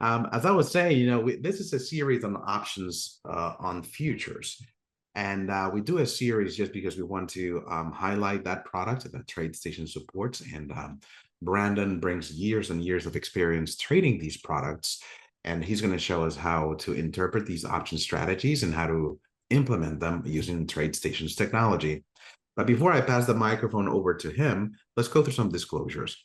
As I was saying, this is a series on options on futures. And we do a series just because we want to highlight that product that TradeStation supports. And Brandon brings years and years of experience trading these products. And he's going to show us how to interpret these option strategies and how to implement them using TradeStation's technology. But before I pass the microphone over to him, let's go through some disclosures.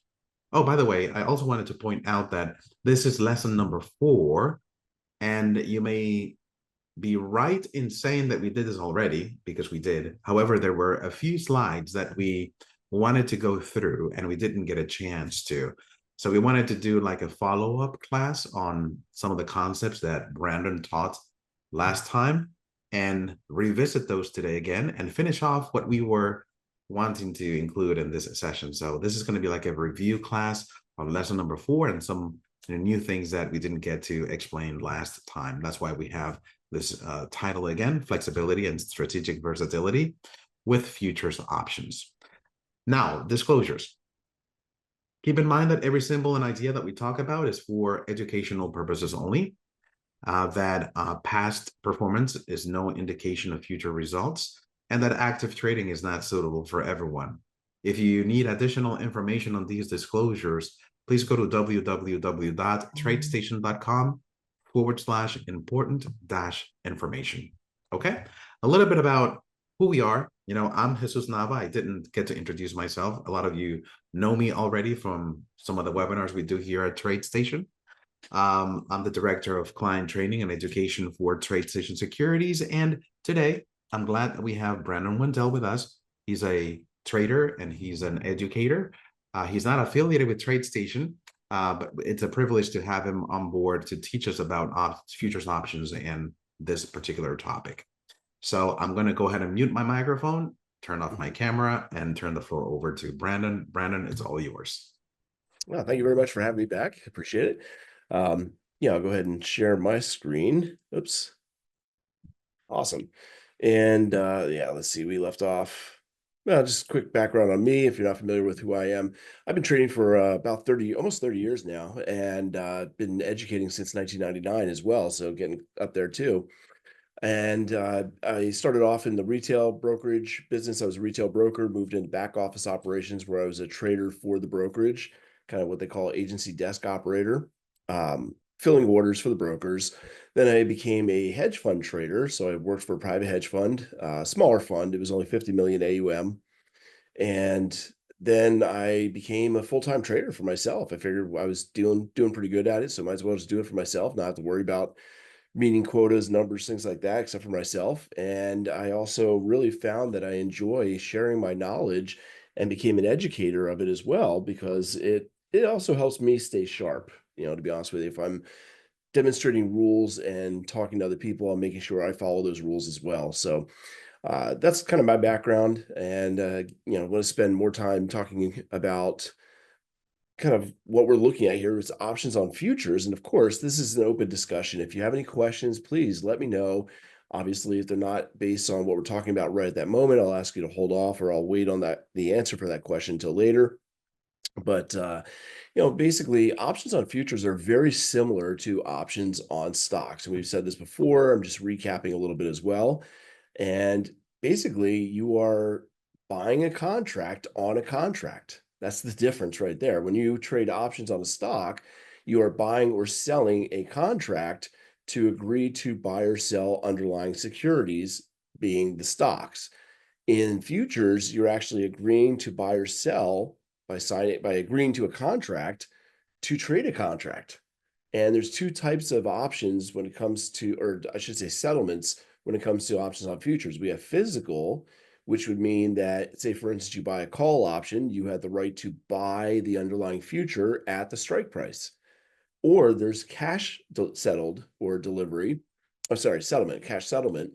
Oh, by the way, I also wanted to point out that this is lesson number 4, and you may be right in saying that we did this already because we did. However, there were a few slides that we wanted to go through and we didn't get a chance to. So we wanted to do like a follow-up class on some of the concepts that Brandon taught last time and revisit those today again and finish off what we were wanting to include in this session. So this is going to be like a review class of lesson number 4 and some new things that we didn't get to explain last time. That's why we have this title again, Flexibility and Strategic Versatility with Futures Options. Now, disclosures. Keep in mind that every symbol and idea that we talk about is for educational purposes only, that past performance is no indication of future results, and that active trading is not suitable for everyone. If you need additional information on these disclosures, please go to www.tradestation.com/important-information. Okay, a little bit about who we are. I'm Jesus Nava. I didn't get to introduce myself. A lot of you know me already from some of the webinars we do here at TradeStation. I'm the director of client training and education for TradeStation Securities. And today, I'm glad that we have Brandon Wendell with us. He's a trader and he's an educator. He's not affiliated with TradeStation, but it's a privilege to have him on board to teach us about futures options and this particular topic. So I'm going to go ahead and mute my microphone, turn off my camera, and turn the floor over to Brandon. Brandon, it's all yours. Well, thank you very much for having me back. I appreciate it. Yeah, I'll go ahead and share my screen. Oops. Awesome. And yeah, let's see. We left off. Well, just a quick background on me, if you're not familiar with who I am. I've been trading for about almost 30 years now, and been educating since 1999 as well. So getting up there too. And I started off in the retail brokerage business. I was a retail broker, moved into back office operations where I was a trader for the brokerage, kind of what they call agency desk operator, filling orders for the brokers. Then I became a hedge fund trader. So I worked for a private hedge fund, smaller fund. It was only 50 million AUM. And then I became a full-time trader for myself. I figured I was doing pretty good at it. So might as well just do it for myself, not have to worry about meeting quotas, numbers, things like that, except for myself. And I also really found that I enjoy sharing my knowledge and became an educator of it as well, because it also helps me stay sharp. To be honest with you, if I'm demonstrating rules and talking to other people, I'm making sure I follow those rules as well. So that's kind of my background. And, I want to spend more time talking about kind of what we're looking at here is options on futures. And of course, this is an open discussion. If you have any questions, please let me know. Obviously, if they're not based on what we're talking about right at that moment, I'll ask you to hold off, or I'll wait on the answer for that question until later. But basically, options on futures are very similar to options on stocks. And we've said this before. I'm just recapping a little bit as well. And basically, you are buying a contract on a contract. That's the difference right there. When you trade options on a stock, you are buying or selling a contract to agree to buy or sell underlying securities, being the stocks. In futures, you're actually agreeing to buy or sell by agreeing to a contract to trade a contract. And there's two types of options when it comes to, or I should say settlements, when it comes to options on futures. We have physical, which would mean that, say, for instance, you buy a call option, you have the right to buy the underlying future at the strike price. Or there's cash settled or delivery, settlement, cash settlement,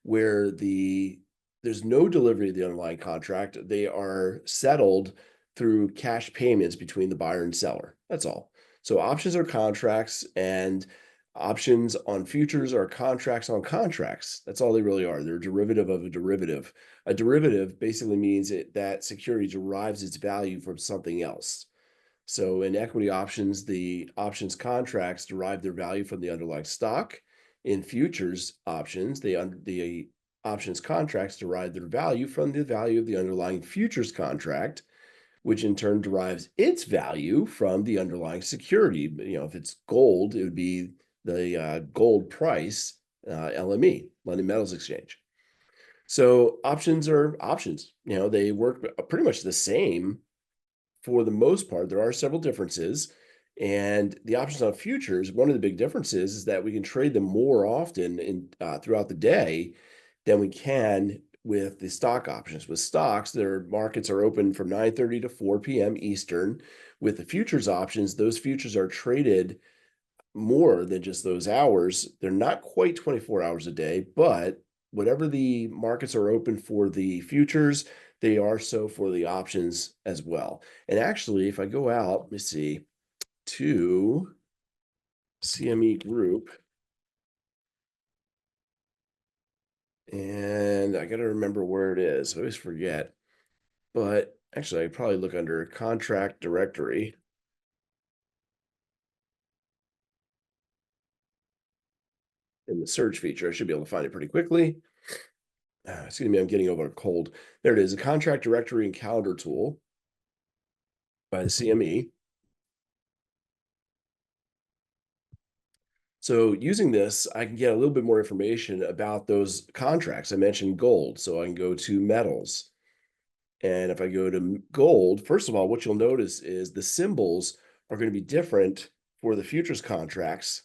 where there's no delivery of the underlying contract. They are settled through cash payments between the buyer and seller. That's all. So options are contracts, and options on futures are contracts on contracts. That's all they really are. They're a derivative of a derivative. A derivative basically means that security derives its value from something else. So in equity options, the options contracts derive their value from the underlying stock. In futures options, the options contracts derive their value from the value of the underlying futures contract, which in turn derives its value from the underlying security. If it's gold, it would be the gold price, LME, London Metals Exchange. So options are options. They work pretty much the same for the most part. There are several differences. And the options on futures, one of the big differences is that we can trade them more often throughout the day than we can with the stock options. With stocks, their markets are open from 9:30 to 4 p.m. Eastern. With the futures options, those futures are traded more than just those hours. They're not quite 24 hours a day, but whatever the markets are open for the futures, they are so for the options as well. And actually, if I go out, let me see, to CME Group, and I got to remember where it is. I always forget. But actually, I probably look under contract directory. In the search feature, I should be able to find it pretty quickly. Excuse me, I'm getting over a cold. There it is, a contract directory and calendar tool by the CME. So using this, I can get a little bit more information about those contracts. I mentioned gold, so I can go to metals. And if I go to gold, first of all, what you'll notice is the symbols are going to be different for the futures contracts.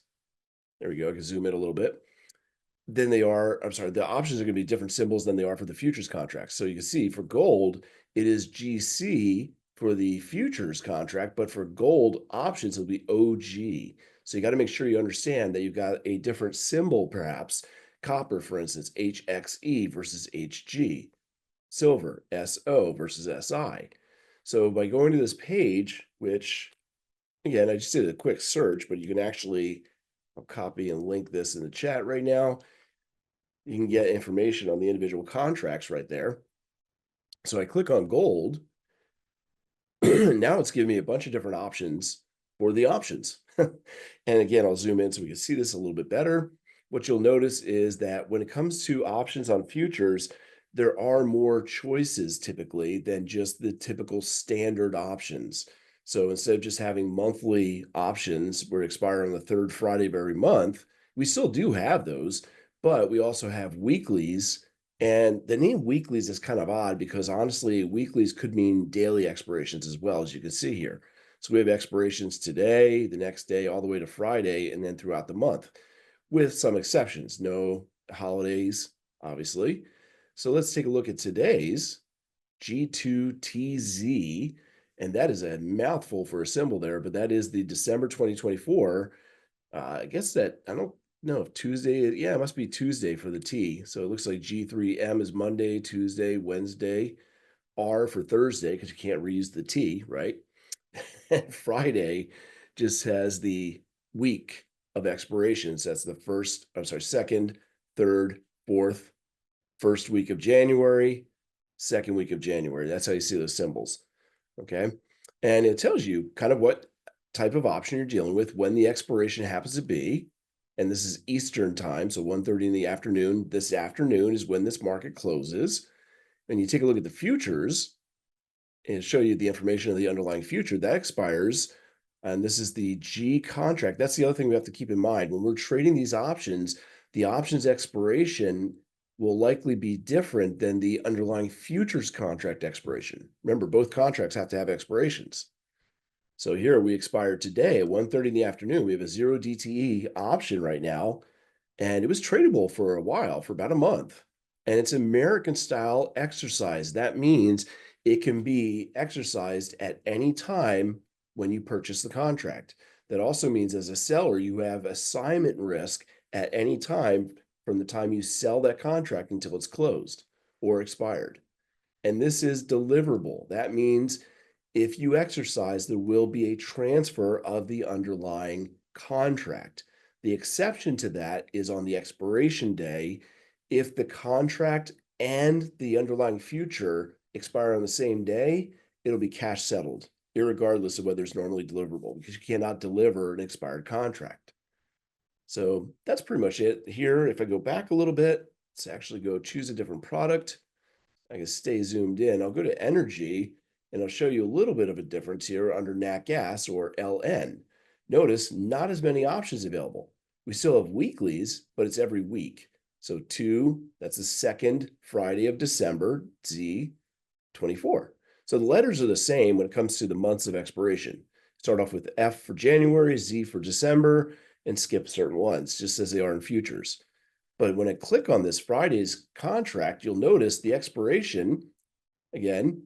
There we go. I can zoom in a little bit. Than they are, I'm sorry, the options are going to be different symbols than they are for the futures contracts. So you can see for gold, it is GC for the futures contract, but for gold options, it'll be OG. So you got to make sure you understand that you've got a different symbol, perhaps. Copper, for instance, HXE versus HG. Silver, SO versus SI. So by going to this page, which again, I just did a quick search, but you can actually, I'll copy and link this in the chat right now. You can get information on the individual contracts right there. So I click on gold. Now it's giving me a bunch of different options for the options. And again, I'll zoom in so we can see this a little bit better. What you'll notice is that when it comes to options on futures, there are more choices typically than just the typical standard options. So instead of just having monthly options where expire on the third Friday of every month, we still do have those, but we also have weeklies. And the name weeklies is kind of odd because honestly, weeklies could mean daily expirations as well, as you can see here. So we have expirations today, the next day, all the way to Friday, and then throughout the month, with some exceptions. No holidays, obviously. So let's take a look at today's G2TZ. And that is a mouthful for a symbol there, but that is the December 2024. I guess that, I don't know if Tuesday, yeah, it must be Tuesday for the T. So it looks like G3M is Monday, Tuesday, Wednesday, R for Thursday, because you can't reuse the T, right? And Friday just has the week of expirations. That's the first, I'm sorry, second, third, fourth, first week of January, second week of January. That's how you see those symbols. Okay. And it tells you kind of what type of option you're dealing with, when the expiration happens to be. And this is Eastern time. So 1:30 in the afternoon. This afternoon is when this market closes. And you take a look at the futures and show you the information of the underlying future that expires. And this is the G contract. That's the other thing we have to keep in mind. When we're trading these options, the options expiration will likely be different than the underlying futures contract expiration. Remember, both contracts have to have expirations. So here we expired today at 1:30 in the afternoon. We have a 0 DTE option right now, and it was tradable for a while, for about a month. And it's American style exercise. That means it can be exercised at any time when you purchase the contract. That also means as a seller, you have assignment risk at any time from the time you sell that contract until it's closed or expired. And this is deliverable. That means if you exercise, there will be a transfer of the underlying contract. The exception to that is on the expiration day. If the contract and the underlying future expire on the same day, it'll be cash settled. irregardless of whether it's normally deliverable, because you cannot deliver an expired contract. So that's pretty much it here. If I go back a little bit, let's actually go choose a different product. I can stay zoomed in. I'll go to energy and I'll show you a little bit of a difference here under nat gas, or LN. Notice not as many options available. We still have weeklies, but it's every week. So 2, that's the second Friday of December, Z24. So the letters are the same when it comes to the months of expiration. Start off with F for January, Z for December, and skip certain ones, just as they are in futures. But when I click on this Friday's contract, you'll notice the expiration, again,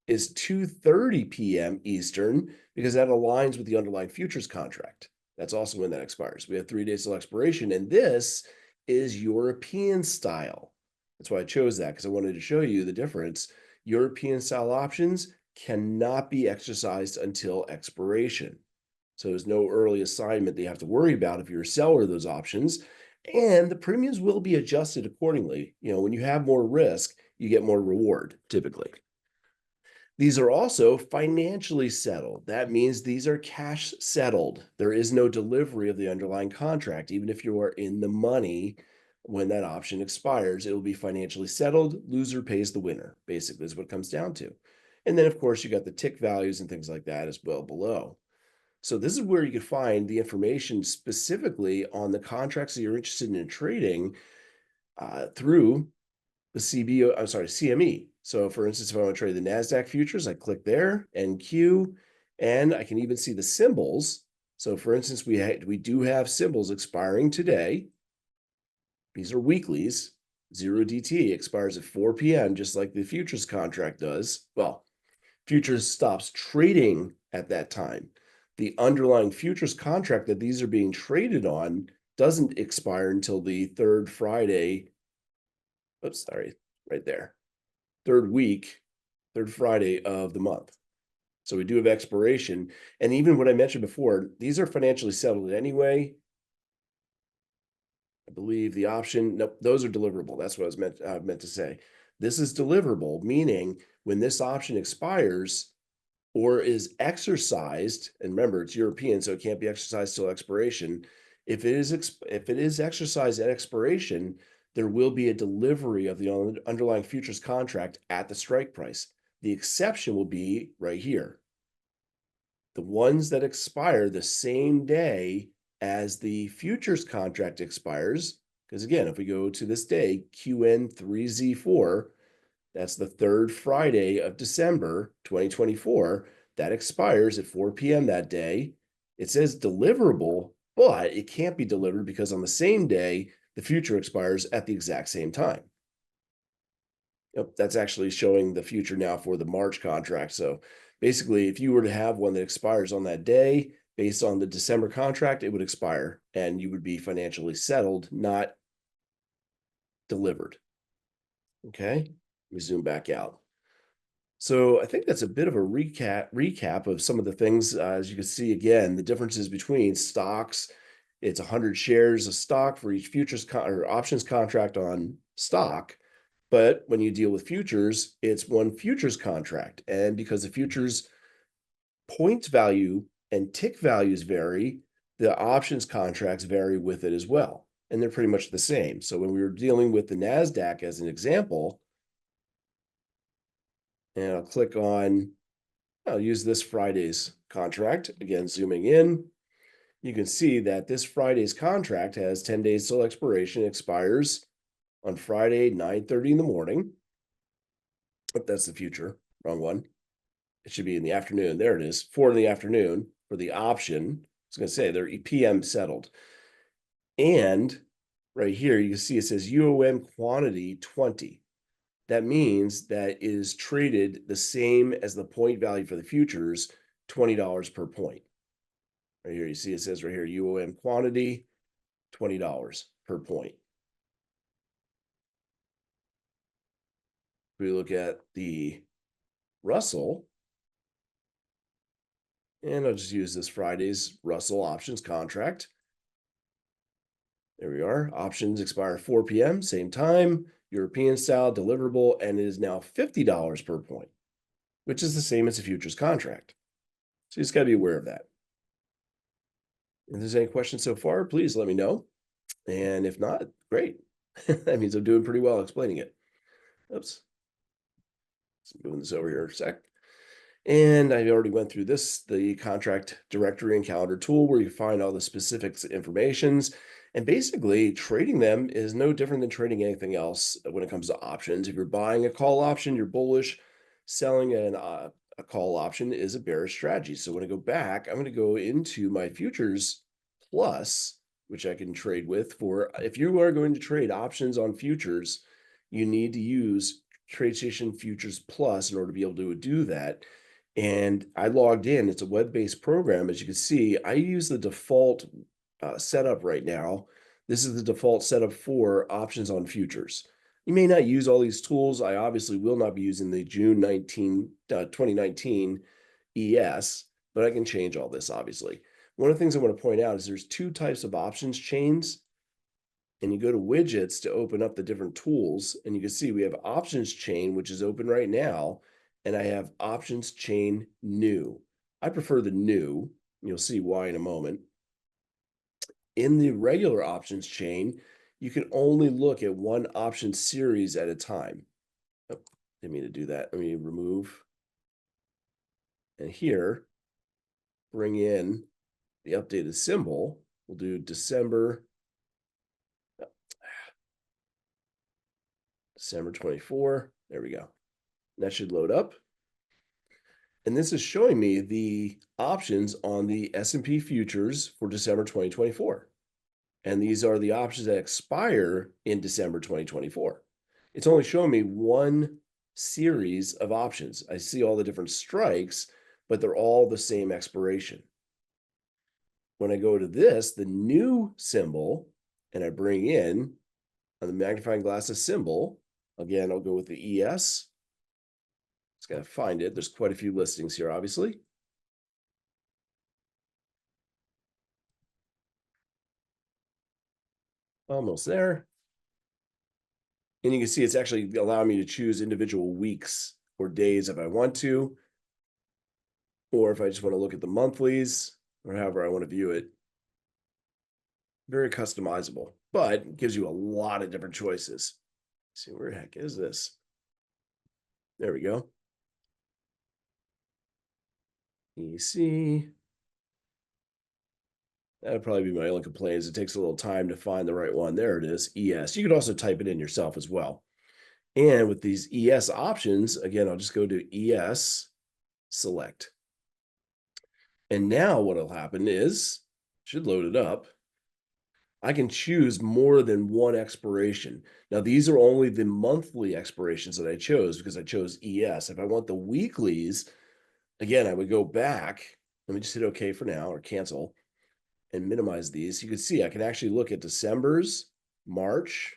is 2:30 p.m. Eastern, because that aligns with the underlying futures contract. That's also when that expires. We have 3 days till expiration, and this is European style. That's why I chose that, because I wanted to show you the difference. European style options cannot be exercised until expiration. So there's no early assignment that you have to worry about if you're a seller of those options. And the premiums will be adjusted accordingly. When you have more risk, you get more reward, typically. These are also financially settled. That means these are cash settled. There is no delivery of the underlying contract. Even if you are in the money when that option expires, it will be financially settled. Loser pays the winner, basically, is what it comes down to. And then, of course, you got the tick values and things like that as well below. So this is where you can find the information specifically on the contracts that you're interested in trading through the CME. So for instance, if I want to trade the NASDAQ futures, I click there, NQ, and I can even see the symbols. So for instance, we do have symbols expiring today. These are weeklies. 0DT expires at 4 p.m., just like the futures contract does. Well, futures stops trading at that time. The underlying futures contract that these are being traded on doesn't expire until the third Friday. Oops, sorry, right there. Third Friday of the month. So we do have expiration. And even what I mentioned before, these are financially settled anyway. I believe the option, nope, those are deliverable. That's what I was meant to say. This is deliverable, meaning when this option expires or is exercised, and remember, it's European, so it can't be exercised till expiration. If it is exercised at expiration, there will be a delivery of the underlying futures contract at the strike price. The exception will be right here. The ones that expire the same day as the futures contract expires, because again, if we go to this day, QN3Z4, that's the third Friday of December, 2024, that expires at 4 p.m. that day. It says deliverable, but it can't be delivered because on the same day, the future expires at the exact same time. Yep, that's actually showing the future now for the March contract. So basically, if you were to have one that expires on that day, based on the December contract, it would expire and you would be financially settled, not delivered. Okay, we zoom back out. So I think that's a bit of a recap of some of the things. As you can see, again, the differences between stocks. It's 100 shares of stock for each futures or options contract on stock. But when you deal with futures, it's one futures contract. And because the futures point value and tick values vary, the options contracts vary with it as well. And they're pretty much the same. So when we were dealing with the NASDAQ as an example, and I'll use this Friday's contract. Again, zooming in, you can see that this Friday's contract has 10 days till expiration, expires on Friday, 9:30 in the morning. But that's the future, wrong one. It should be in the afternoon. There it is, 4 in the afternoon for the option. I was going to say they're PM settled. And right here, you can see it says UOM quantity 20. That means that it is traded the same as the point value for the futures, $20 per point. Right here, you see it says right here, UOM quantity, $20 per point. We look at the Russell, and I'll just use this Friday's Russell options contract. There we are. Options expire 4 p.m., same time, European style, deliverable, and it is now $50 per point, which is the same as a futures contract. So you just got to be aware of that. If there's any questions so far, please let me know. And if not, great. That means I'm doing pretty well explaining it. Oops. Let's move this over here a sec. And I already went through this, the contract directory and calendar tool where you find all the specifics informations. And basically trading them is no different than trading anything else when it comes to options. If you're buying a call option, you're bullish. Selling a call option is a bearish strategy. So when I go back, I'm going to go into my futures plus, which I can trade with for, if you are going to trade options on futures, you need to use TradeStation Futures Plus in order to be able to do that. And I logged in. It's a web-based program. As you can see, I use the default setup right now. This is the default setup for options on futures. You may not use all these tools. I obviously will not be using the June 2019 ES, but I can change all this, obviously. One of the things I want to point out is there's two types of options chains. And you go to widgets to open up the different tools. And you can see we have options chain, which is open right now. And I have options chain new. I prefer the new. You'll see why in a moment. In the regular options chain, you can only look at one option series at a time. Oh, didn't mean to do that. Let me remove. And here, bring in the updated symbol. We'll do December 24. There we go. That should load up. And this is showing me the options on the S&P futures for December 2024. And these are the options that expire in December 2024. It's only showing me one series of options. I see all the different strikes, but they're all the same expiration. When I go to this, the new symbol, and I bring in on the magnifying glasses symbol, again, I'll go with the ES. Just got to find it. There's quite a few listings here, obviously. Almost there. And you can see it's actually allowing me to choose individual weeks or days if I want to, or if I just want to look at the monthlies or however I want to view it. Very customizable, but gives you a lot of different choices. Let's see, where the heck is this? There we go. EC. That'd probably be my only complaint is it takes a little time to find the right one. There it is, ES. You could also type it in yourself as well. And with these ES options, again, I'll just go to ES, select. And now what'll happen is, should load it up, I can choose more than one expiration. Now, these are only the monthly expirations that I chose because I chose ES. If I want the weeklies, again, I would go back. Let me just hit OK for now or cancel and minimize these. You can see I can actually look at December's, March.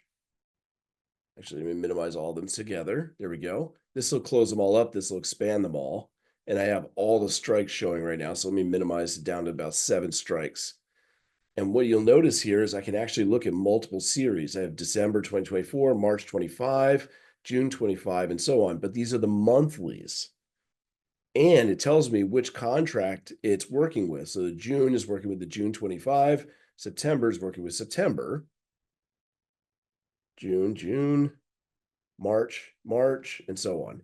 Actually, let me minimize all of them together. There we go. This will close them all up. This will expand them all. And I have all the strikes showing right now. So let me minimize it down to about 7 strikes. And what you'll notice here is I can actually look at multiple series. I have December 2024, March 25, June 25, and so on. But these are the monthlies. And it tells me which contract it's working with. So the June is working with the June 25. September is working with September. June, March, and so on.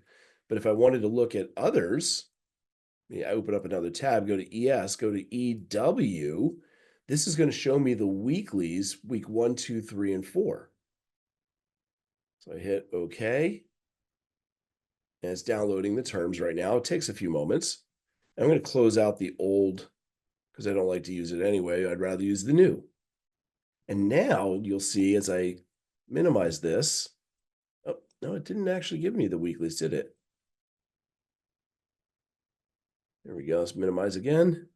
But if I wanted to look at others, I open up another tab, go to ES, go to EW. This is going to show me the weeklies, week 1, 2, 3, and 4. So I hit OK. And it's downloading the terms right now. It takes a few moments. I'm going to close out the old because I don't like to use it anyway. I'd rather use the new. And now you'll see as I minimize this, oh, no, it didn't actually give me the weeklies, did it? There we go. Let's minimize again.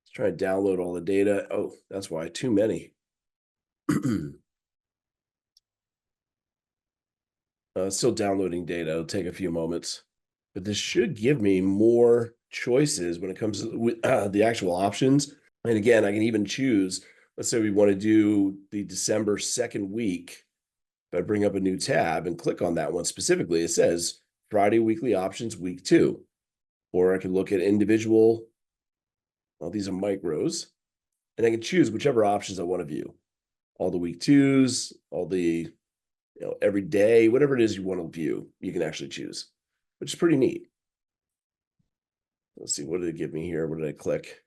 Let's try and download all the data. Oh, that's why, too many. Still downloading data. It'll take a few moments. But this should give me more choices when it comes to the actual options. And again, I can even choose, let's say we want to do the December 2nd week. If I bring up a new tab and click on that one specifically, it says Friday weekly options week 2. or I can look at individual, well, these are micros, and I can choose whichever options I want to view. All the week twos, all the every day, whatever it is you want to view, you can actually choose, which is pretty neat. Let's see, what did it give me here? What did I click?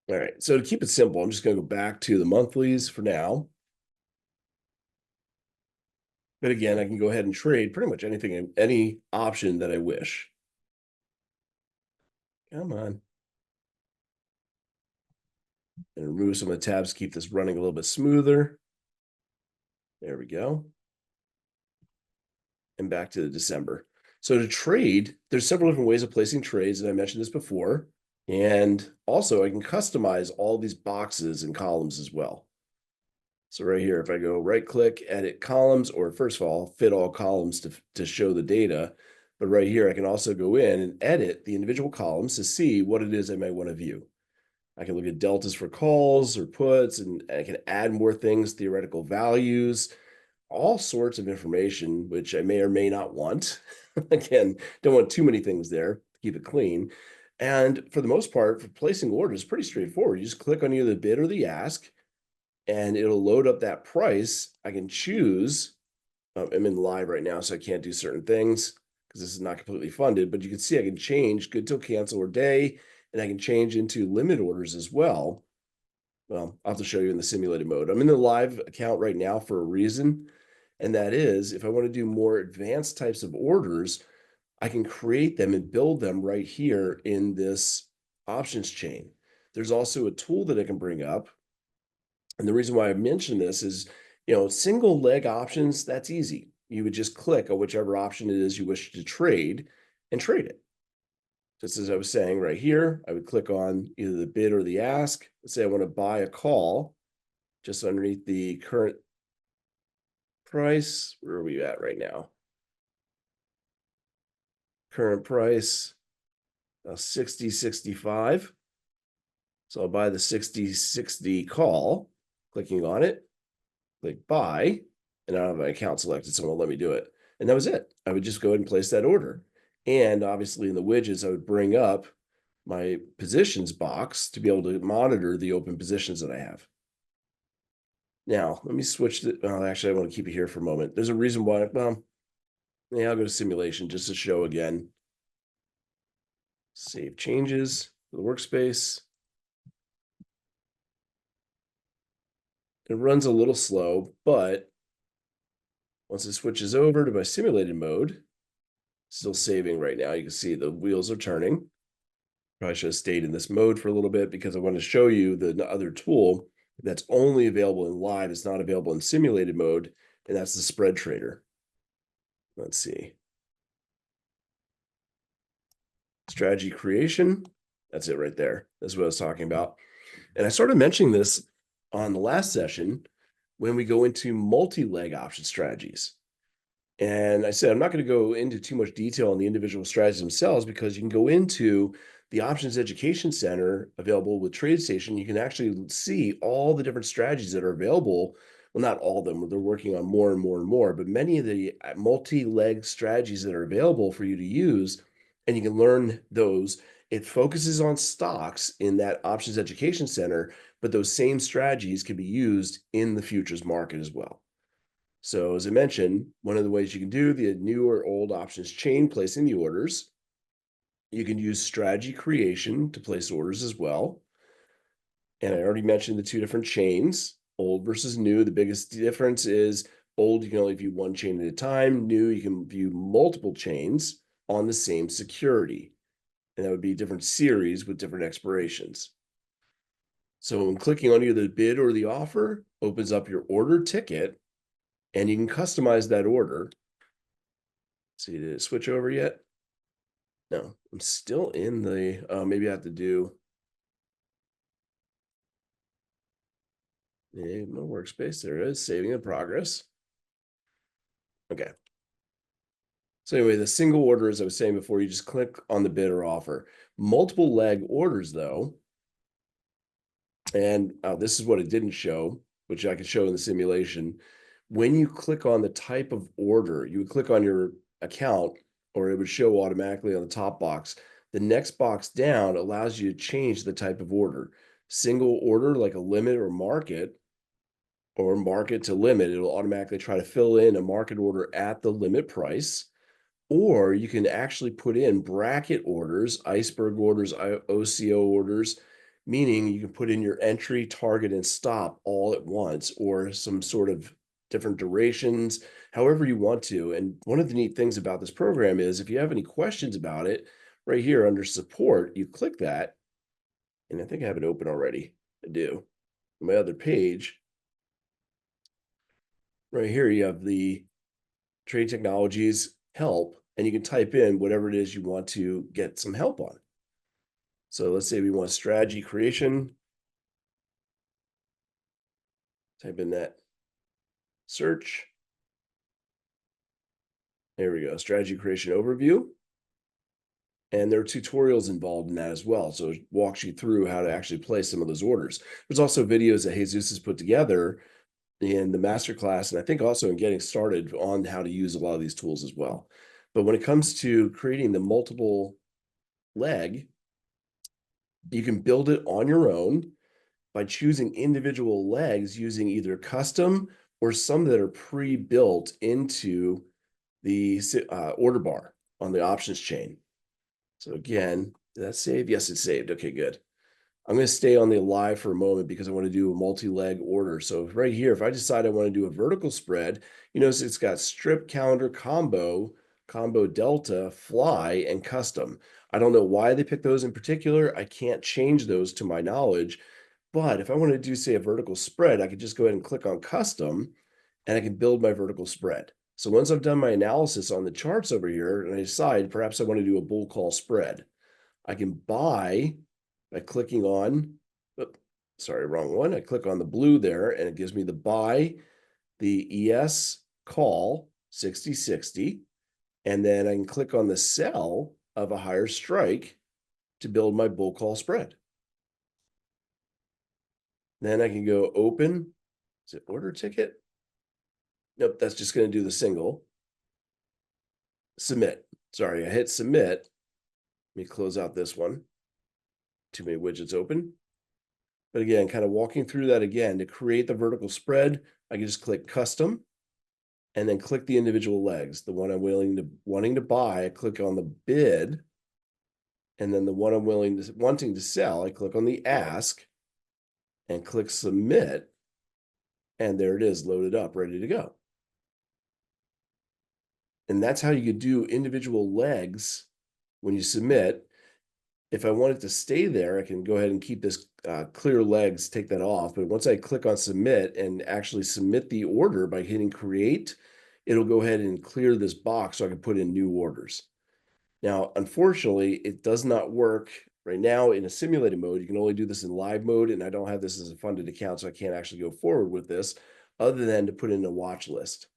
All right, so to keep it simple, I'm just going to go back to the monthlies for now. But again, I can go ahead and trade pretty much anything, any option that I wish. Come on. And remove some of the tabs to keep this running a little bit smoother. There we go. And back to December. So to trade, there's several different ways of placing trades, and I mentioned this before. And also I can customize all these boxes and columns as well. So right here, if I go right click, edit columns, or first of all, fit all columns to show the data. But right here, I can also go in and edit the individual columns to see what it is I might want to view. I can look at deltas for calls or puts, and I can add more things, theoretical values, all sorts of information, which I may or may not want. Again, don't want too many things there, keep it clean. And for the most part, for placing orders, pretty straightforward. You just click on either the bid or the ask, and it'll load up that price. I can choose, I'm in live right now, so I can't do certain things because this is not completely funded, but you can see I can change good till cancel or day, and I can change into limit orders as well. Well, I'll have to show you in the simulated mode. I'm in the live account right now for a reason, and that is if I want to do more advanced types of orders, I can create them and build them right here in this options chain. There's also a tool that I can bring up. And the reason why I mention this is, single leg options, that's easy. You would just click on whichever option it is you wish to trade and trade it. Just as I was saying right here, I would click on either the bid or the ask. Let's say I want to buy a call just underneath the current price. Where are we at right now? Current price, 60.65. So I'll buy the 60.60 call, clicking on it, click buy, and I don't have my account selected, so it won't let me do it. And that was it. I would just go ahead and place that order. And obviously in the widgets, I would bring up my positions box to be able to monitor the open positions that I have. Now, let me switch to, actually, I want to keep it here for a moment. There's a reason why, yeah, I'll go to simulation just to show again. Save changes for the workspace. It runs a little slow, but once it switches over to my simulated mode, still saving right now. You can see the wheels are turning. Probably should have stayed in this mode for a little bit because I want to show you the other tool that's only available in live. It's not available in simulated mode, and that's the spread trader. Let's see. Strategy creation. That's it right there. That's what I was talking about. And I started mentioning this on the last session when we go into multi-leg option strategies. And I said, I'm not going to go into too much detail on the individual strategies themselves because you can go into the Options Education Center available with TradeStation. You can actually see all the different strategies that are available. Well, not all of them. They're working on more and more and more, but many of the multi-leg strategies that are available for you to use, and you can learn those. It focuses on stocks in that Options Education Center, but those same strategies can be used in the futures market as well. So as I mentioned, one of the ways you can do the new or old options chain placing the orders. You can use strategy creation to place orders as well. And I already mentioned the two different chains, old versus new. The biggest difference is old, you can only view one chain at a time. New, you can view multiple chains on the same security. And that would be different series with different expirations. So when clicking on either the bid or the offer, opens up your order ticket, and you can customize that order. See, did it switch over yet? No, I'm still in the, maybe I have to do my workspace. There it is, saving in progress. Okay. So anyway, the single order, as I was saying before, you just click on the bid or offer. Multiple leg orders though, and this is what it didn't show, which I could show in the simulation. when you click on the type of order, you would click on your account, or it would show automatically on the top box. The next box down allows you to change the type of order. Single order, like a limit or market to limit, it'll automatically try to fill in a market order at the limit price. Or you can actually put in bracket orders, iceberg orders, OCO orders, meaning you can put in your entry, target, and stop all at once, or some sort of different durations, however you want to. And one of the neat things about this program is if you have any questions about it, right here under support, you click that. And I think I have it open already. I do. On my other page, right here, you have the Trade Technologies help, and you can type in whatever it is you want to get some help on. So let's say we want strategy creation. Type in that search. There we go, strategy creation overview. And there are tutorials involved in that as well. So it walks you through how to actually place some of those orders. There's also videos that Jesus has put together in the masterclass, and I think also in getting started on how to use a lot of these tools as well. But when it comes to creating the multiple leg, you can build it on your own by choosing individual legs using either custom or some that are pre-built into the order bar on the options chain. So again, did that save? Yes, it's saved. Okay, good. I'm going to stay on the live for a moment because I want to do a multi-leg order. So right here, if I decide I want to do a vertical spread, you notice it's got strip, calendar, combo, delta, fly, and custom. I don't know why they picked those in particular. I can't change those to my knowledge. But if I want to do, say, a vertical spread, I could just go ahead and click on custom, and I can build my vertical spread. So once I've done my analysis on the charts over here, and I decide perhaps I want to do a bull call spread, I can buy by clicking on, sorry, wrong one. I click on the blue there, and it gives me the buy, the ES call 60/60, and then I can click on the sell of a higher strike to build my bull call spread. Then I can go open. Is it order ticket? Nope, that's just going to do the single. Submit. Sorry, I hit submit. Let me close out this one. Too many widgets open. But again, kind of walking through that again, to create the vertical spread, I can just click custom and then click the individual legs. The one I'm wanting to buy, I click on the bid. And then the one I'm wanting to sell, I click on the ask and click submit. And there it is, loaded up, ready to go. And that's how you could do individual legs when you submit. If I want it to stay there, I can go ahead and keep this clear legs, take that off. But once I click on submit and actually submit the order by hitting create, it'll go ahead and clear this box so I can put in new orders. Now, unfortunately, it does not work right now in a simulated mode. You can only do this in live mode, and I don't have this as a funded account, so I can't actually go forward with this other than to put in a watch list.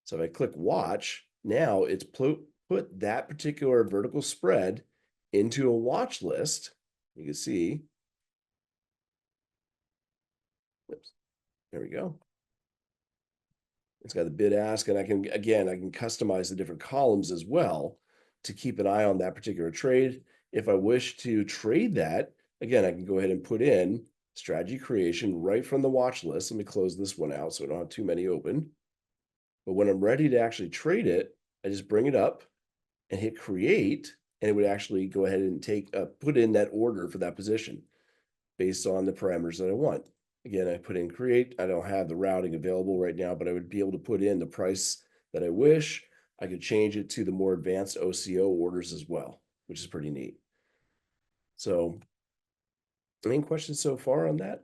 So if I click watch, now it's put that particular vertical spread into a watch list. You can see, oops, there we go. It's got the bid ask, and I can customize the different columns as well to keep an eye on that particular trade. If I wish to trade that, again, I can go ahead and put in strategy creation right from the watch list. Let me close this one out so I don't have too many open. But when I'm ready to actually trade it, I just bring it up and hit create, and it would actually go ahead and put in that order for that position based on the parameters that I want. Again, I put in create. I don't have the routing available right now, but I would be able to put in the price that I wish. I could change it to the more advanced OCO orders as well, which is pretty neat. So, any questions so far on that?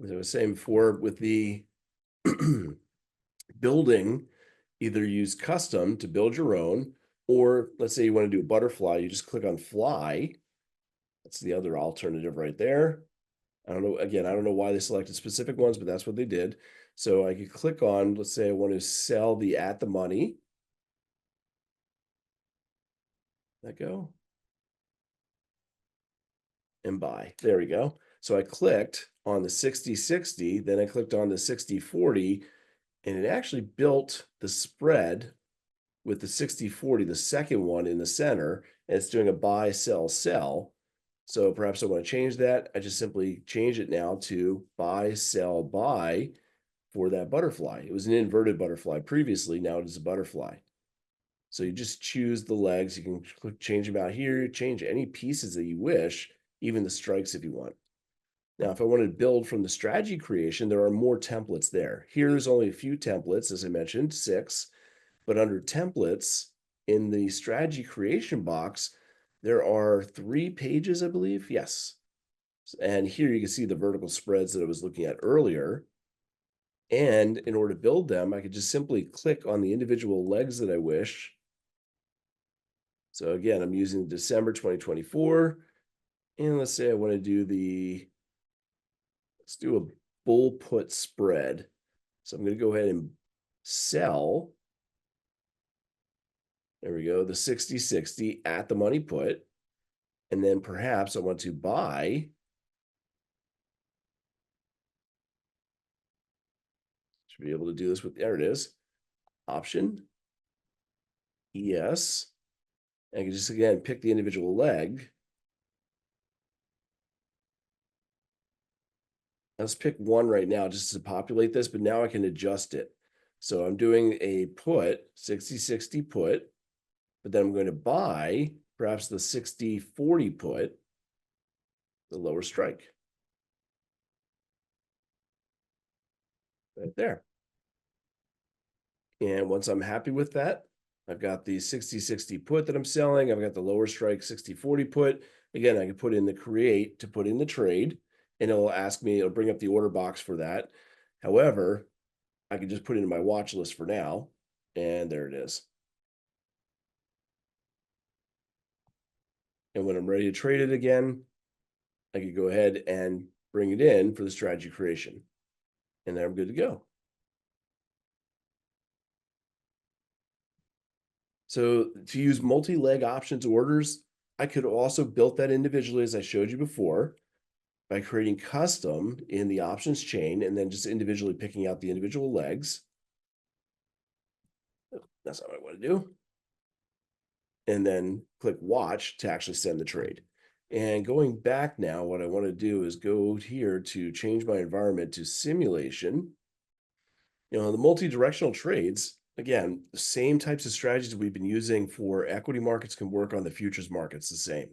As I was saying before, with the building, either use custom to build your own, or let's say you want to do a butterfly, you just click on fly. That's the other alternative right there. I don't know, again, I don't know why they selected specific ones, but that's what they did. So I could click on, let's say I want to sell the at the money. Let go. And buy. There we go. So I clicked on the 60-60, then I clicked on the 60-40, and it actually built the spread with the 60-40, the second one in the center, and it's doing a buy, sell, sell. So perhaps I want to change that. I just simply change it now to buy, sell, buy for that butterfly. It was an inverted butterfly previously. Now it is a butterfly. So you just choose the legs. You can change them out here, change any pieces that you wish, even the strikes if you want. Now, if I wanted to build from the strategy creation, there are more templates there. Here's only a few templates, as I mentioned, 6. But under templates in the strategy creation box, there are 3 pages, I believe. Yes. And here you can see the vertical spreads that I was looking at earlier. And in order to build them, I could just simply click on the individual legs that I wish. So again, I'm using December 2024. And let's say I want to do let's do a bull put spread. So I'm going to go ahead and sell. There we go, the 60-60 at the money put. And then perhaps I want to buy. Should be able to do this with, there it is, option, ES. I can just, again, pick the individual leg. Let's pick one right now just to populate this, but now I can adjust it. So I'm doing a put, 60-60 put, but then I'm going to buy perhaps the 60-40 put, the lower strike. Right there. And once I'm happy with that, I've got the 60-60 put that I'm selling. I've got the lower strike 60-40 put. Again, I can put in the create to put in the trade, and it'll ask me, it'll bring up the order box for that. However, I can just put it in my watch list for now, and there it is. And when I'm ready to trade it again, I could go ahead and bring it in for the strategy creation. And then I'm good to go. So to use multi-leg options orders, I could also build that individually as I showed you before by creating custom in the options chain and then just individually picking out the individual legs. That's not what I want to do. And then click watch to actually send the trade. And going back now, what I want to do is go here to change my environment to simulation. The multi-directional trades, again, the same types of strategies we've been using for equity markets can work on the futures markets the same.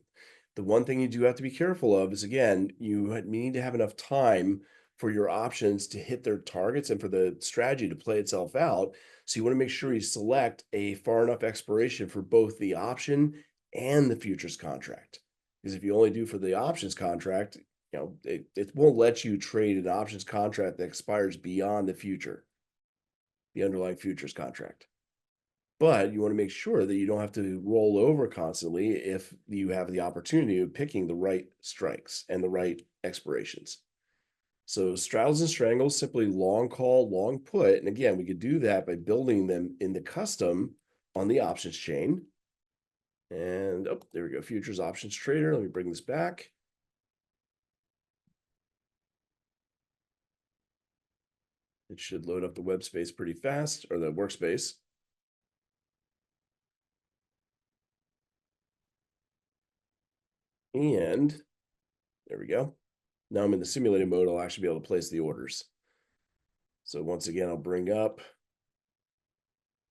The one thing you do have to be careful of is, again, you need to have enough time for your options to hit their targets and for the strategy to play itself out. So you want to make sure you select a far enough expiration for both the option and the futures contract. Because if you only do for the options contract, it won't let you trade an options contract that expires beyond the future, the underlying futures contract. But you want to make sure that you don't have to roll over constantly if you have the opportunity of picking the right strikes and the right expirations. So straddles and strangles, simply long call, long put. And again, we could do that by building them in the custom on the options chain. And there we go, futures options trader. Let me bring this back. It should load up the web space pretty fast, or the workspace. And there we go. Now I'm in the simulated mode. I'll actually be able to place the orders. So once again, I'll bring up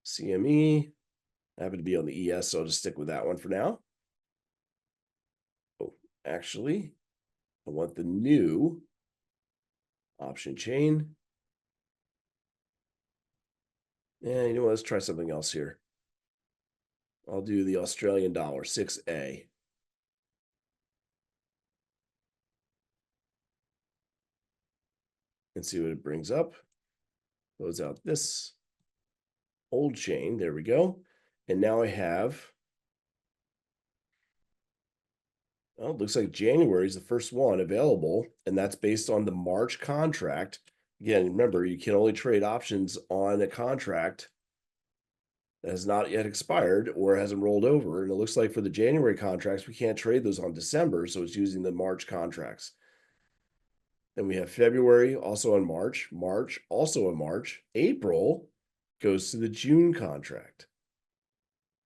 CME. I happen to be on the ES, so I'll just stick with that one for now. Oh, actually, I want the new option chain. And you know what? Let's try something else here. I'll do the Australian dollar, 6A. And see what it brings up. Close out this old chain. There we go. And now I have, well, it looks like January is the first one available, and that's based on the March contract. Again, remember, you can only trade options on a contract that has not yet expired or hasn't rolled over. And it looks like for the January contracts, we can't trade those on December, so it's using the March contracts. Then we have February, also on March. March, also on March. April goes to the June contract.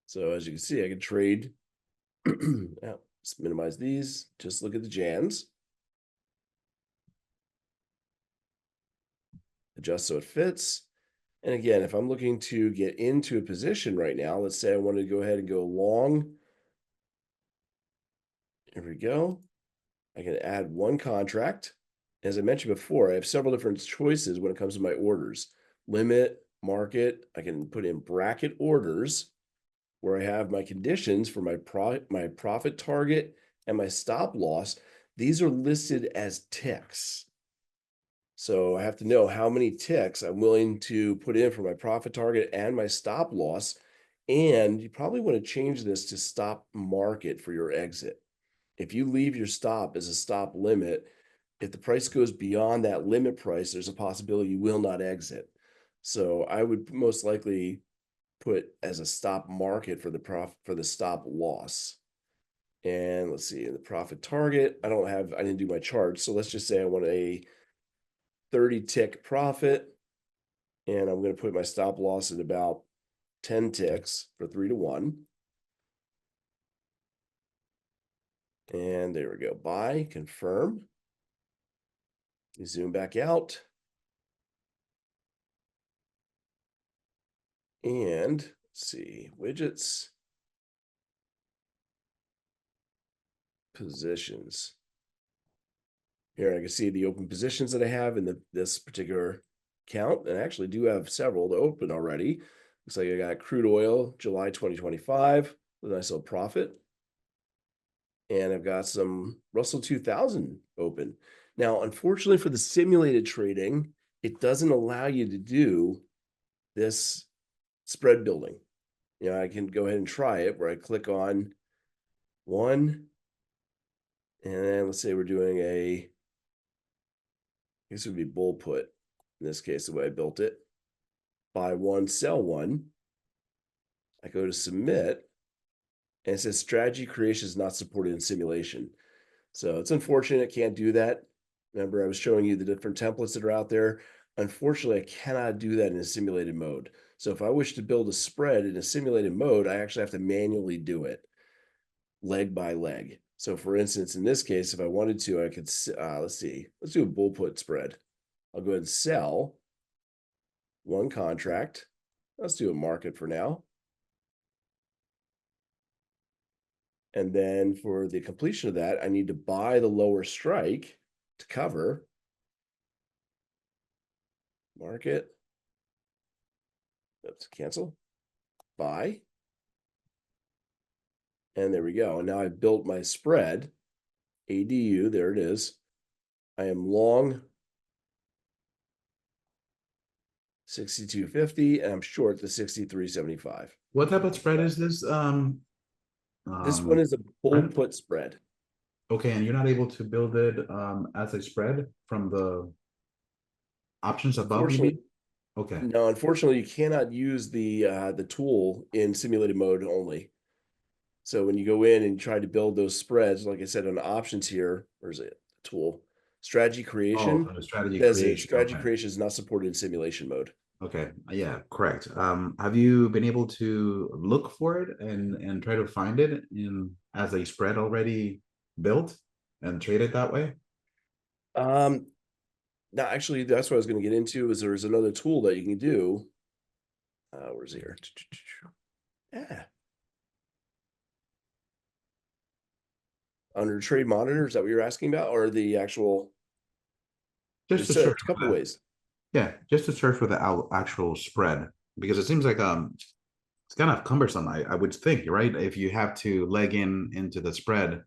So as you can see, I can trade. Let's minimize these. Just look at the Jans. Adjust so it fits. And again, if I'm looking to get into a position right now, let's say I wanted to go ahead and go long. Here we go. I can add one contract. As I mentioned before, I have several different choices when it comes to my orders. Limit, market. I can put in bracket orders where I have my conditions for my profit target and my stop loss. These are listed as ticks. So I have to know how many ticks I'm willing to put in for my profit target and my stop loss. And you probably want to change this to stop market for your exit. If you leave your stop as a stop limit, if the price goes beyond that limit price, there's a possibility you will not exit. So I would most likely put as a stop market for the stop loss. And let's see, the profit target, I didn't do my chart. So let's just say I want a 30 tick profit. And I'm going to put my stop loss at about 10 ticks for 3-1. And there we go. Buy, confirm. You zoom back out. And let's see, widgets, positions. Here I can see the open positions that I have in this particular account, and I actually do have several to open already. Looks like I got crude oil, July 2025, with a nice little profit. And I've got some Russell 2000 open. Now, unfortunately for the simulated trading, it doesn't allow you to do this spread building. You know, I can go ahead and try it where I click on one, and then let's say we're doing I guess it would be bull put in this case, the way I built it. Buy one, sell one. I go to submit, and it says strategy creation is not supported in simulation. So it's unfortunate it can't do that. Remember, I was showing you the different templates that are out there. Unfortunately, I cannot do that in a simulated mode. So if I wish to build a spread in a simulated mode, I actually have to manually do it leg by leg. So for instance, in this case, if I wanted to, I could, let's do a bull put spread. I'll go ahead and sell one contract. Let's do a market for now. And then for the completion of that, I need to buy the lower strike to cover. Market. Oops, cancel. Buy. And there we go. And now I've built my spread. ADU, there it is. I am long 62.50 and I'm short the 63.75. What type of spread is this? This one is a bull put spread. Okay, and you're not able to build it as a spread from the options above, you mean? Okay. No, unfortunately, you cannot use the tool in simulated mode only. So when you go in and try to build those spreads, like I said, on options here, where's it? Tool, strategy creation. Oh, the strategy Says that creation. strategy Okay. creation is not supported in simulation mode. Okay. Yeah, correct. Have you been able to look for it and try to find it in as a spread already built and trade it that way? No, actually, that's what I was going to get into. Is there's another tool that you can do. Where's it here? Yeah. Under trade monitor, is that what you're asking about, or the actual? Just to There's a search for couple that. ways. Yeah, just to search for the actual spread because it seems like it's kind of cumbersome. I would think, right? If you have to leg into the spread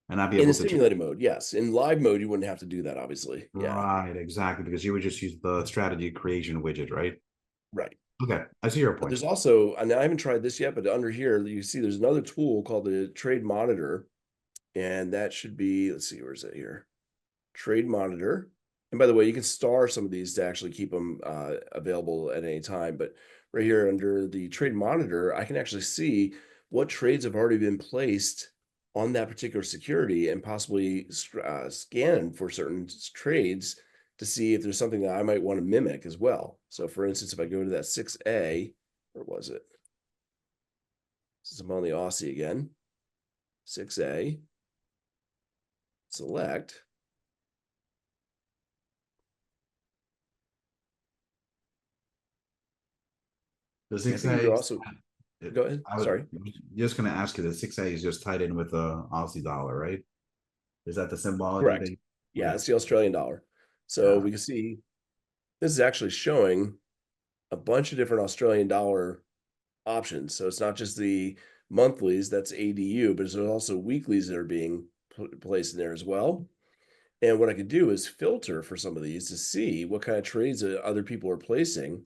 and not be In a able to simulated mode, yes. In live mode, you wouldn't have to do that, obviously. Yeah, right, exactly, because you would just use the strategy creation widget, right? right. Okay, I see your But point. there's also, and I haven't tried this yet, but under here, you see there's another tool called the trade monitor. And that should be, let's see, where's it here? Trade monitor. And by the way, you can star some of these to actually keep them available at any time. But right here under the trade monitor, I can actually see what trades have already been placed on that particular security and possibly scan for certain trades to see if there's something that I might want to mimic as well. So for instance, if I go to that 6A, where was it? Since I'm on the Aussie again, 6A, select. The I six think you A. could also, go ahead, I was sorry. just going to ask you, the 6A is just tied in with the Aussie dollar, right? Is that the symbology Correct. that? Yeah, Okay. it's the Australian dollar. So Yeah. we can see this is actually showing a bunch of different Australian dollar options. So it's not just the monthlies, that's ADU, but there's also weeklies that are being placed in there as well. And what I could do is filter for some of these to see what kind of trades that other people are placing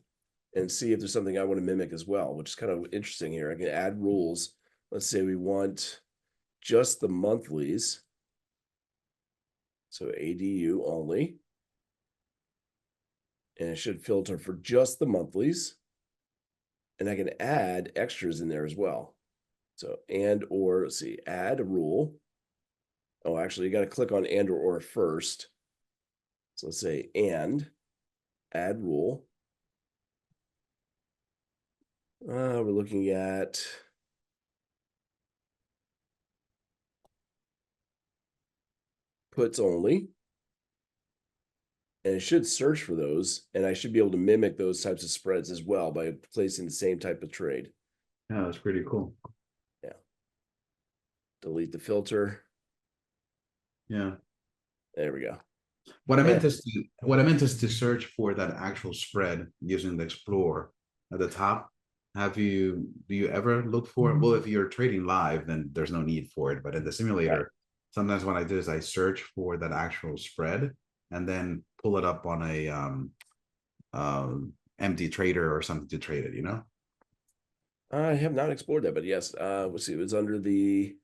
and see if there's something I want to mimic as well, which is kind of interesting here. I can add rules. Let's say we want just the monthlies. So ADU only. And it should filter for just the monthlies. And I can add extras in there as well. So, and or let's see, add a rule. Oh, actually, you got to click on and or first. So let's say and add rule. We're looking at puts only. And it should search for those. And I should be able to mimic those types of spreads as well by placing the same type of trade. Yeah, that's pretty cool. Yeah. Delete the filter. Yeah. There we go. What I Yeah. meant is to search for that actual spread using the Explorer at the top. Do you ever look for it? Well, if you're trading live, then there's no need for it. But in the Right. simulator, sometimes what I do is I search for that actual spread and then pull it up on a empty trader or something to trade it, you know? I have not explored that, but yes, let's see. It was under the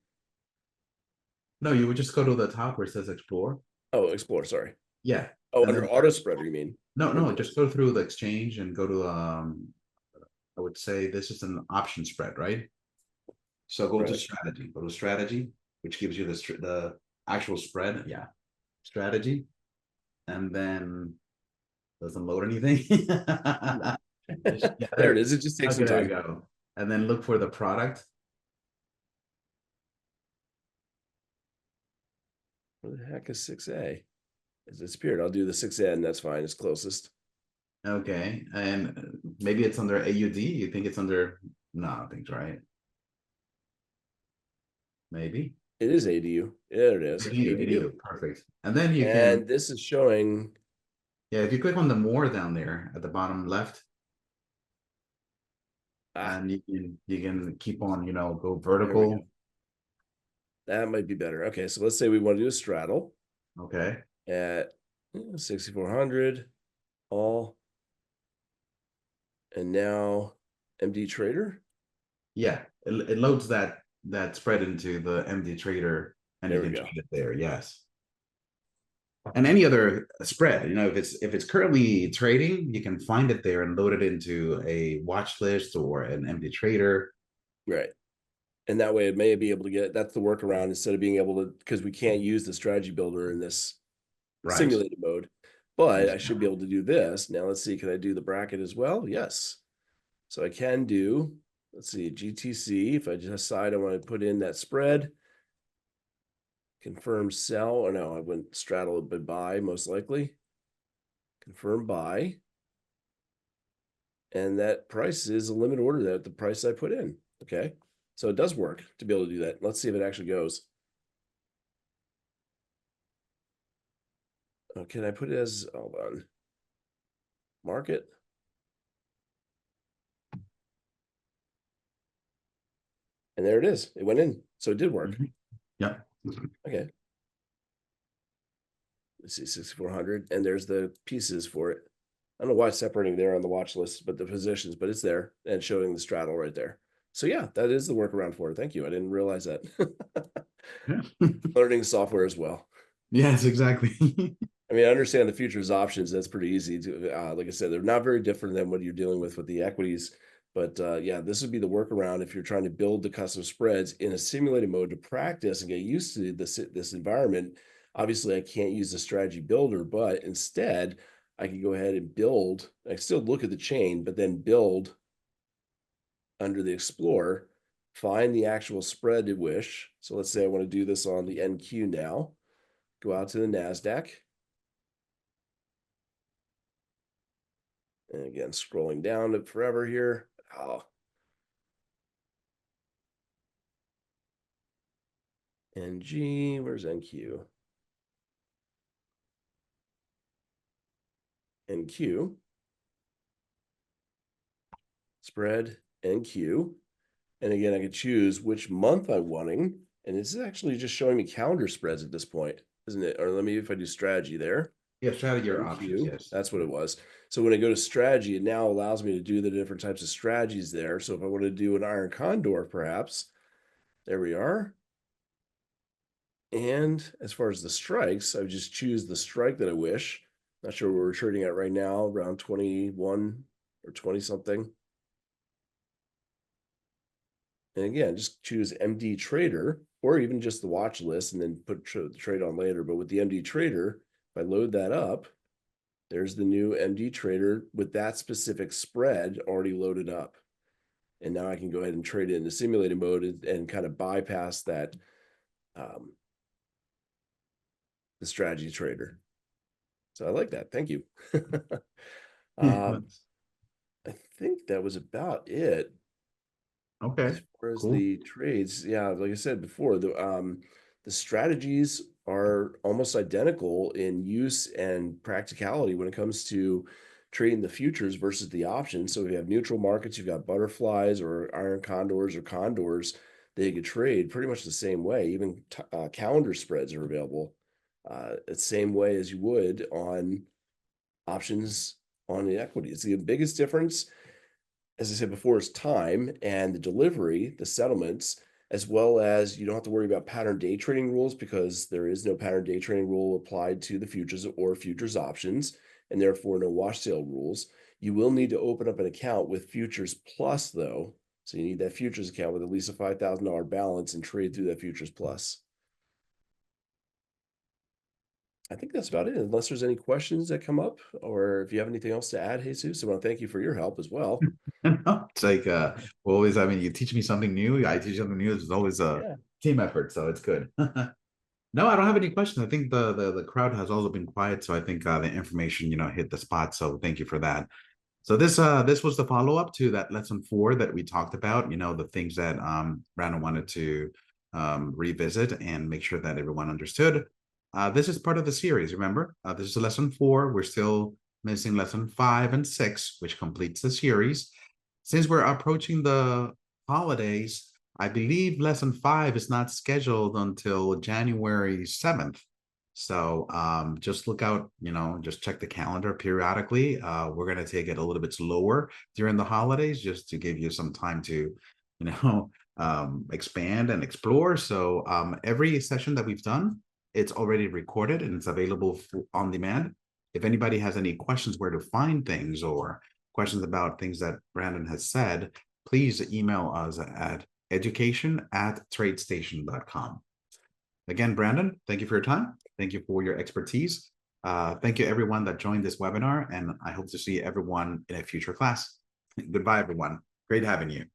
No, you would just go to the top where it says explore. explore, sorry. Yeah. Oh, And under then auto spreader, you mean? no, just go through the exchange and go to I would say this is an option spread, right? So go to Right. strategy. Go to strategy, which gives you the actual spread. Yeah, strategy, and then doesn't load anything. Yeah, There it is. It just takes okay, some there you time. go. And then look for the product. Where the heck is 6A? It's disappeared. I'll do the 6N. That's fine. It's closest. Okay, and maybe it's under AUD. You think it's under? No, I don't think it's right. Maybe It is ADU. There it is. ADU. ADU. Perfect. And then you can, And this is showing. yeah, if you click on the more down there at the bottom left, and you can keep on, go There we vertical. go. That might be better. Okay, so let's say we want to do a straddle Okay. at 6,400 all. And now MD Trader. Yeah, it loads that spread into the MD trader and you There we can go. trade it there. Yes. And any other spread, if it's currently trading, you can find it there and load it into a watch list or an MD trader. Right. And that way it may be able to get, that's the workaround instead of being able to, because we can't use the strategy builder in this Right. simulated mode, but I should be Exactly. able to do this. Now let's see, can I do the bracket as well? Yes. So I can do, let's see, GTC. If I decide I want to put in that spread, confirm sell, or no, I wouldn't straddle it, but buy most likely. Confirm buy. And that price is a limit order that the price I put in. Okay. So it does work to be able to do that. Let's see if it actually goes. Oh, can I put it as, hold on, market? And there it is. It went in. So it did work. Mm-hmm. Yeah. Okay. Let's see, 6,400. And there's the pieces for it. I don't know why it's separating there on the watch list, but the positions, but it's there and showing the straddle right there. So yeah, that is the workaround for it. Thank you. I didn't realize that. Yeah. Learning software as well. Yes, exactly. I mean, I understand the futures options. That's pretty easy to, like I said, they're not very different than what you're dealing with the equities. But yeah, this would be the workaround if you're trying to build the custom spreads in a simulated mode to practice and get used to this environment. Obviously, I can't use the strategy builder, but instead, I can go ahead and build. I still look at the chain, but then build under the Explorer, find the actual spread I wish. So let's say I want to do this on the NQ now. Go out to the NASDAQ. And again, scrolling down to forever here. Oh. NG, where's NQ? NQ, spread, NQ. And again, I could choose which month I'm wanting. And this is actually just showing me calendar spreads at this point, isn't it? Or let me, if I do strategy there. Yeah, strategy or options, NQ, yes. that's what it was. So when I go to strategy, it now allows me to do the different types of strategies there. So if I want to do an iron condor, perhaps, there we are. And as far as the strikes, I would just choose the strike that I wish. Not sure where we're trading at right now, around 21 or 20 something. And again, just choose MD Trader or even just the watch list and then put the trade on later. But with the MD Trader, if I load that up, there's the new MD Trader with that specific spread already loaded up. And now I can go ahead and trade it in the simulated mode and kind of bypass that the strategy trader. So I like that. Thank you. I think that was about it. Okay, As far as cool. the trades, yeah, like I said before, the strategies are almost identical in use and practicality when it comes to trading the futures versus the options. So if you have neutral markets, you've got butterflies or iron condors or condors that you could trade pretty much the same way. Even calendar spreads are available the same way as you would on options on the equities. The biggest difference, as I said before, is time and the delivery, the settlements, as well as you don't have to worry about pattern day trading rules because there is no pattern day trading rule applied to the futures or futures options, and therefore no wash sale rules. You will need to open up an account with Futures Plus, though. So you need that futures account with at least a $5,000 balance and trade through that Futures Plus. I think that's about it, unless there's any questions that come up, or if you have anything else to add, Jesus. I want to thank you for your help as well. It's like always, I mean, you teach me something new, I teach you something new. It's always a Yeah. team effort, so it's good. No, I don't have any questions. I think the crowd has also been quiet, so I think the information, hit the spot. So thank you for that. So this was the follow-up to that lesson 4 that we talked about, the things that Brandon wanted to revisit and make sure that everyone understood. This is part of the series, remember? This is lesson 4. We're still missing lesson 5 and 6, which completes the series. Since we're approaching the holidays, I believe lesson 5 is not scheduled until January 7th. So just look out, just check the calendar periodically. We're going to take it a little bit slower during the holidays just to give you some time to, expand and explore. So every session that we've done, it's already recorded and it's available on demand. If anybody has any questions where to find things or questions about things that Brandon has said, please email us at education@tradestation.com. Again, Brandon, thank you for your time. Thank you for your expertise. Thank you everyone that joined this webinar, and I hope to see everyone in a future class. Goodbye, everyone. Great having you.